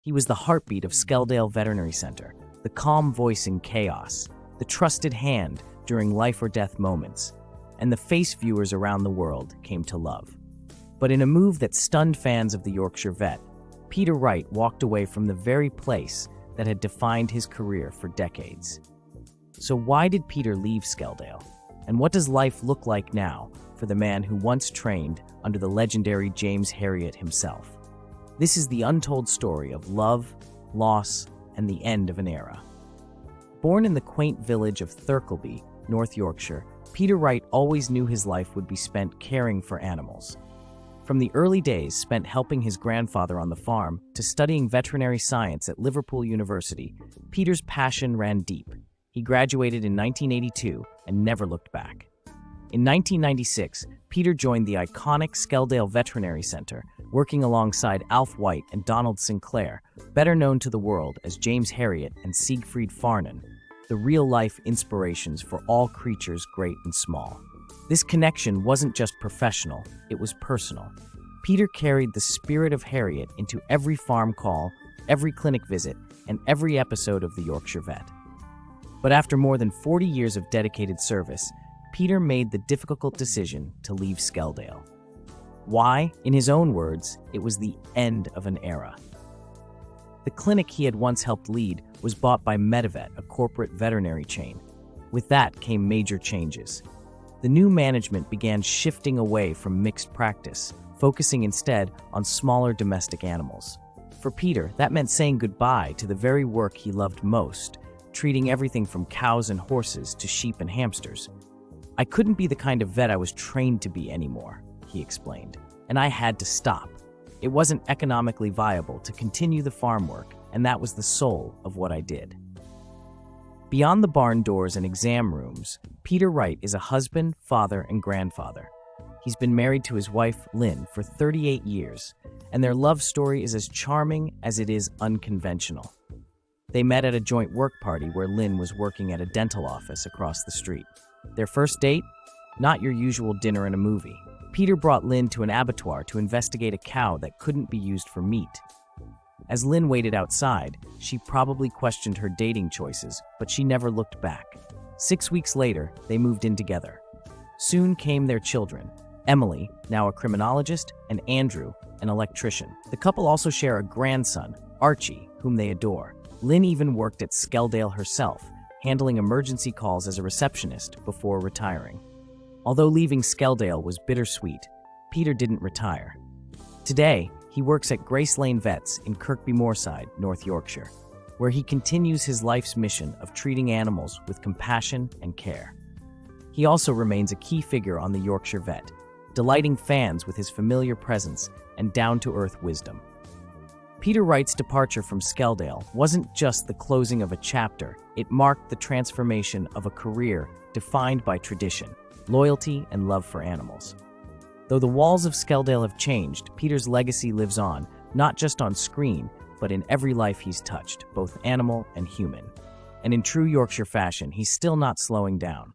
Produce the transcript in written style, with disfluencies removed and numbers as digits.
He was the heartbeat of Skeldale Veterinary Centre, the calm voice in chaos, the trusted hand during life-or-death moments, and the face viewers around the world came to love. But in a move that stunned fans of the Yorkshire Vet, Peter Wright walked away from the very place that had defined his career for decades. So why did Peter leave Skeldale? And what does life look like now for the man who once trained under the legendary James Herriot himself? This is the untold story of love, loss, and the end of an era. Born in the quaint village of Thirlby, North Yorkshire, Peter Wright always knew his life would be spent caring for animals. From the early days spent helping his grandfather on the farm to studying veterinary science at Liverpool University, Peter's passion ran deep. He graduated in 1982 and never looked back. In 1996, Peter joined the iconic Skeldale Veterinary Centre, working alongside Alf Wright and Donald Sinclair, better known to the world as James Herriot and Siegfried Farnan, the real-life inspirations for all creatures great and small. This connection wasn't just professional, it was personal. Peter carried the spirit of Herriot into every farm call, every clinic visit, and every episode of the Yorkshire Vet. But after more than 40 years of dedicated service, Peter made the difficult decision to leave Skeldale. Why? In his own words, it was the end of an era. The clinic he had once helped lead was bought by Medivet, a corporate veterinary chain. With that came major changes. The new management began shifting away from mixed practice, focusing instead on smaller domestic animals. For Peter, that meant saying goodbye to the very work he loved most, treating everything from cows and horses to sheep and hamsters. "I couldn't be the kind of vet I was trained to be anymore," he explained, "and I had to stop. It wasn't economically viable to continue the farm work, and that was the soul of what I did." Beyond the barn doors and exam rooms, Peter Wright is a husband, father, and grandfather. He's been married to his wife, Lynn, for 38 years, and their love story is as charming as it is unconventional. They met at a joint work party where Lynn was working at a dental office across the street. Their first date? Not your usual dinner and a movie. Peter brought Lynn to an abattoir to investigate a cow that couldn't be used for meat. As Lynn waited outside, she probably questioned her dating choices, but she never looked back. 6 weeks later, they moved in together. Soon came their children, Emily, now a criminologist, and Andrew, an electrician. The couple also share a grandson, Archie, whom they adore. Lynn even worked at Skeldale herself, handling emergency calls as a receptionist before retiring. Although leaving Skeldale was bittersweet, Peter didn't retire. Today, he works at Grace Lane Vets in Kirkby Moorside, North Yorkshire, where he continues his life's mission of treating animals with compassion and care. He also remains a key figure on the Yorkshire Vet, delighting fans with his familiar presence and down-to-earth wisdom. Peter Wright's departure from Skeldale wasn't just the closing of a chapter, it marked the transformation of a career defined by tradition, loyalty, and love for animals. Though the walls of Skeldale have changed, Peter's legacy lives on, not just on screen, but in every life he's touched, both animal and human. And in true Yorkshire fashion, he's still not slowing down.